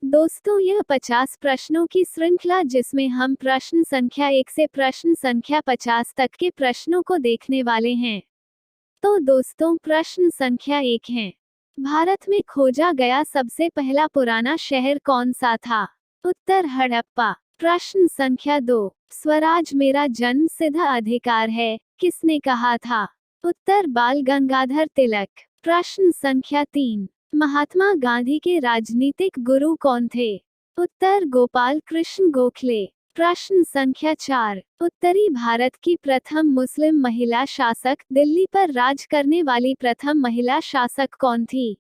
दोस्तों, यह 50 प्रश्नों की श्रृंखला जिसमें हम प्रश्न संख्या 1 से प्रश्न संख्या 50 तक के प्रश्नों को देखने वाले हैं। तो दोस्तों, प्रश्न संख्या 1 है, भारत में खोजा गया सबसे पहला पुराना शहर कौन सा था? उत्तर हड़प्पा। प्रश्न संख्या 2, स्वराज मेरा जन्म सिद्ध अधिकार है, किसने कहा था? उत्तर बाल गंगाधर तिलक। प्रश्न संख्या 3, महात्मा गांधी के राजनीतिक गुरु कौन थे? उत्तर गोपाल कृष्ण गोखले। प्रश्न संख्या 4, उत्तरी भारत की प्रथम मुस्लिम महिला शासक, दिल्ली पर राज करने वाली प्रथम महिला शासक कौन थी?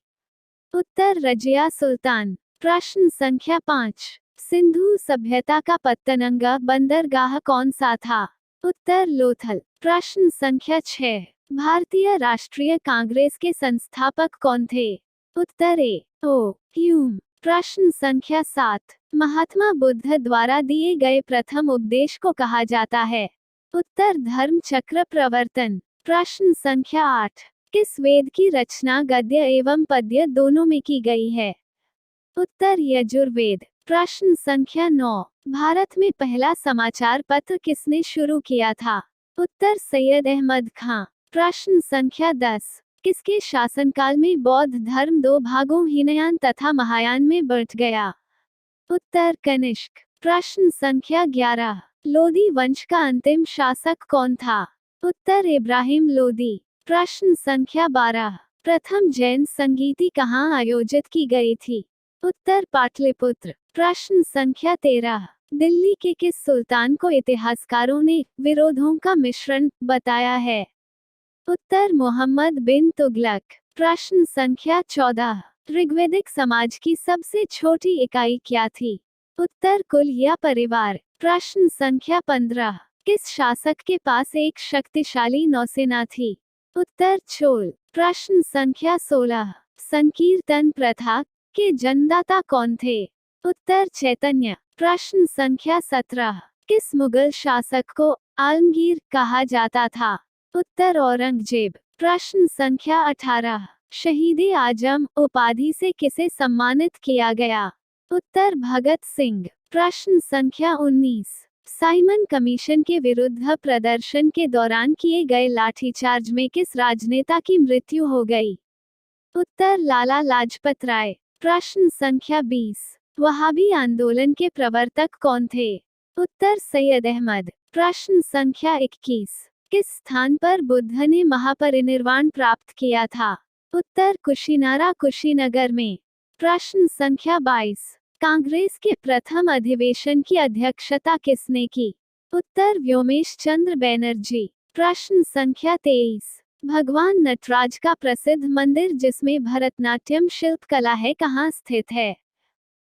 उत्तर रजिया सुल्तान। प्रश्न संख्या 5, सिंधु सभ्यता का पत्तनंगा बंदरगाह कौन सा था? उत्तर लोथल। प्रश्न संख्या 6, भारतीय राष्ट्रीय कांग्रेस के संस्थापक कौन थे? उत्तर ए ओ ह्यूम। प्रश्न संख्या 7, महात्मा बुद्ध द्वारा दिए गए प्रथम उपदेश को कहा जाता है? उत्तर धर्म चक्र प्रवर्तन। प्रश्न संख्या 8, किस वेद की रचना गद्य एवं पद्य दोनों में की गई है? उत्तर यजुर्वेद। प्रश्न संख्या 9, भारत में पहला समाचार पत्र किसने शुरू किया था? उत्तर सैयद अहमद खां। प्रश्न संख्या 10, किसके शासनकाल में बौद्ध धर्म दो भागों हीनयान तथा महायान में बंट गया? उत्तर कनिष्क। प्रश्न संख्या 11, लोदी वंश का अंतिम शासक कौन था? उत्तर इब्राहिम लोदी। प्रश्न संख्या 12, प्रथम जैन संगीति कहाँ आयोजित की गई थी? उत्तर पाटलिपुत्र। प्रश्न संख्या 13, दिल्ली के किस सुल्तान को इतिहासकारों ने विरोधों का मिश्रण बताया है? उत्तर मोहम्मद बिन तुगलक। प्रश्न संख्या 14, ऋग्वैदिक समाज की सबसे छोटी इकाई क्या थी? उत्तर कुल या परिवार। प्रश्न संख्या 15, किस शासक के पास एक शक्तिशाली नौसेना थी? उत्तर चोल। प्रश्न संख्या 16, संकीर्तन प्रथा के जन्मदाता कौन थे? उत्तर चैतन्य। प्रश्न संख्या 17, किस मुगल शासक को आलमगीर कहा जाता था? उत्तर औरंगजेब। प्रश्न संख्या 18, शहीद-ए आजम उपाधि से किसे सम्मानित किया गया? उत्तर भगत सिंह। प्रश्न संख्या 19, साइमन कमीशन के विरुद्ध प्रदर्शन के दौरान किए गए लाठीचार्ज में किस राजनेता की मृत्यु हो गई? उत्तर लाला लाजपत राय। प्रश्न संख्या 20, वहाबी आंदोलन के प्रवर्तक कौन थे? उत्तर सैयद अहमद। प्रश्न संख्या 21, किस स्थान पर बुद्ध ने महापरिनिर्वाण प्राप्त किया था? उत्तर कुशीनारा कुशीनगर में। प्रश्न संख्या 22, कांग्रेस के प्रथम अधिवेशन की अध्यक्षता किसने की? उत्तर व्योमेश चंद्र बैनर्जी। प्रश्न संख्या 23, भगवान नटराज का प्रसिद्ध मंदिर जिसमें भरतनाट्यम शिल्पकला है कहाँ स्थित है?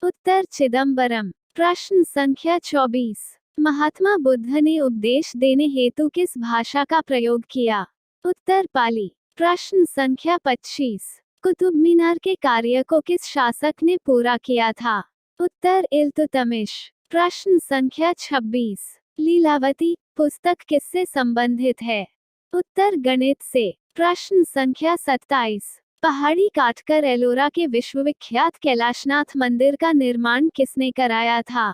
उत्तर चिदम्बरम। प्रश्न संख्या 24, महात्मा बुद्ध ने उपदेश देने हेतु किस भाषा का प्रयोग किया? उत्तर पाली। प्रश्न संख्या 25, कुतुब मीनार के कार्य को किस शासक ने पूरा किया था? उत्तर इल्तुतमिश। प्रश्न संख्या 26, लीलावती पुस्तक किससे संबंधित है? उत्तर गणित से। प्रश्न संख्या 27, पहाड़ी काटकर एलोरा के विश्वविख्यात कैलाशनाथ मंदिर का निर्माण किसने कराया था?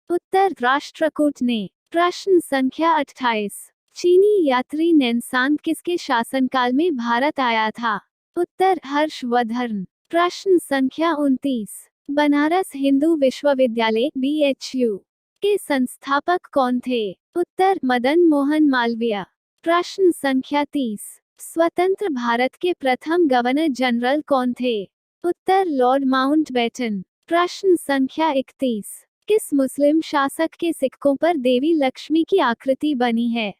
उत्तर राष्ट्रकूट ने। प्रश्न संख्या 28, चीनी यात्री नेन्सांग किसके शासनकाल में भारत आया था? उत्तर हर्षवर्धन। प्रश्न संख्या 29, बनारस हिंदू विश्वविद्यालय BHU के संस्थापक कौन थे? उत्तर मदन मोहन मालवीय। प्रश्न संख्या 30, स्वतंत्र भारत के प्रथम गवर्नर जनरल कौन थे? उत्तर लॉर्ड माउंटबेटन। प्रश्न संख्या 31, किस मुस्लिम शासक के सिक्कों पर देवी लक्ष्मी की आकृति बनी है?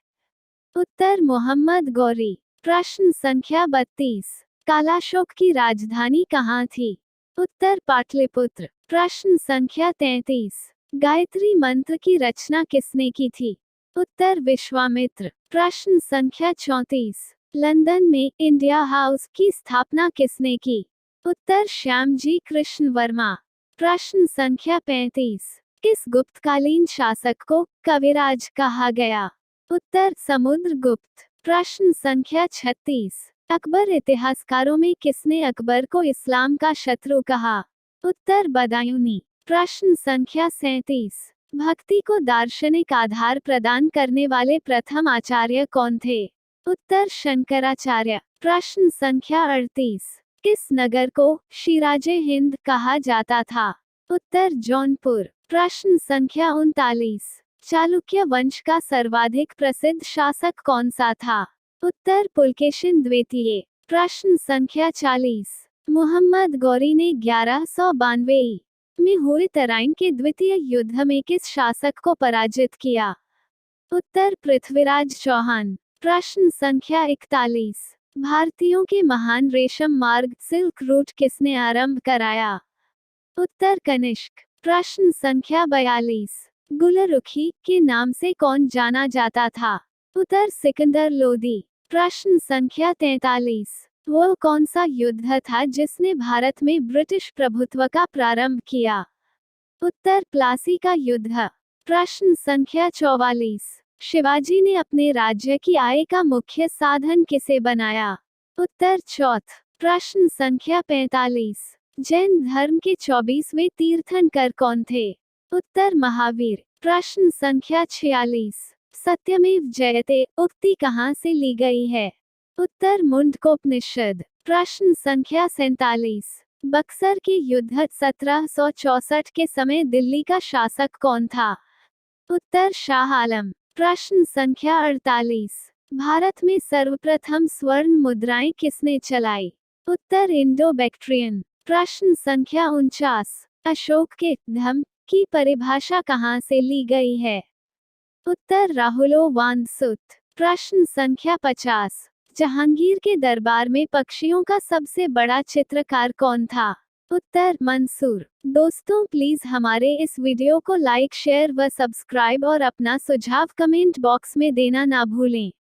उत्तर मोहम्मद गौरी। प्रश्न संख्या 32, कालाशोक की राजधानी कहाँ थी? उत्तर पाटलिपुत्र। प्रश्न संख्या 33, गायत्री मंत्र की रचना किसने की थी? उत्तर विश्वामित्र। प्रश्न संख्या 34, लंदन में इंडिया हाउस की स्थापना किसने की? उत्तर श्यामजी कृष्ण वर्मा। प्रश्न संख्या 35, किस गुप्तकालीन शासक को कविराज कहा गया? उत्तर समुद्रगुप्त। प्रश्न संख्या 36, अकबर इतिहासकारों में किसने अकबर को इस्लाम का शत्रु कहा? उत्तर बदायूनी। प्रश्न संख्या 37। भक्ति को दार्शनिक आधार प्रदान करने वाले प्रथम आचार्य कौन थे? उत्तर शंकराचार्य। प्रश्न संख्या 38। किस नगर को शिराजे हिंद कहा जाता था? उत्तर जौनपुर। प्रश्न संख्या 39। चालुक्य वंश का सर्वाधिक प्रसिद्ध शासक कौन सा था? उत्तर पुलकेशिन द्वितीय। प्रश्न संख्या 40। मोहम्मद गौरी ने 1192 में हुए तराइन के द्वितीय युद्ध में किस शासक को पराजित किया? उत्तर पृथ्वीराज चौहान। प्रश्न संख्या 41। भारतीयों के महान रेशम मार्ग सिल्क रूट किसने आरंभ कराया? उत्तर कनिष्क। प्रश्न संख्या 42। गुलरुखी के नाम से कौन जाना जाता था? उत्तर सिकंदर लोदी। प्रश्न संख्या 43। वह कौन सा युद्ध था जिसने भारत में ब्रिटिश प्रभुत्व का प्रारंभ किया? उत्तर प्लासी का युद्ध। प्रश्न संख्या 44। शिवाजी ने अपने राज्य की आय का मुख्य साधन किसे बनाया? उत्तर चौथ। प्रश्न संख्या 45। जैन धर्म के 24वें तीर्थंकर कौन थे? उत्तर महावीर। प्रश्न संख्या 46। सत्यमेव जयते उक्ति कहाँ से ली गई है? उत्तर मुंडकोपनिषद। प्रश्न संख्या 47। बक्सर के युद्ध 1764 के समय दिल्ली का शासक कौन था? उत्तर शाह आलम। प्रश्न संख्या 48। भारत में सर्वप्रथम स्वर्ण मुद्राएं किसने चलाई? उत्तर इंडो बैक्ट्रियन। प्रश्न संख्या 49। अशोक के धम्म की परिभाषा कहाँ से ली गई है? उत्तर राहुलो वानसुत। प्रश्न संख्या 50। जहांगीर के दरबार में पक्षियों का सबसे बड़ा चित्रकार कौन था? उत्तर मंसूर। दोस्तों प्लीज हमारे इस वीडियो को लाइक शेयर व सब्सक्राइब और अपना सुझाव कमेंट बॉक्स में देना ना भूलें।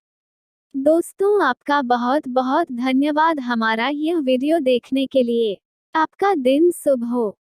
दोस्तों आपका बहुत बहुत धन्यवाद हमारा यह वीडियो देखने के लिए। आपका दिन शुभ हो।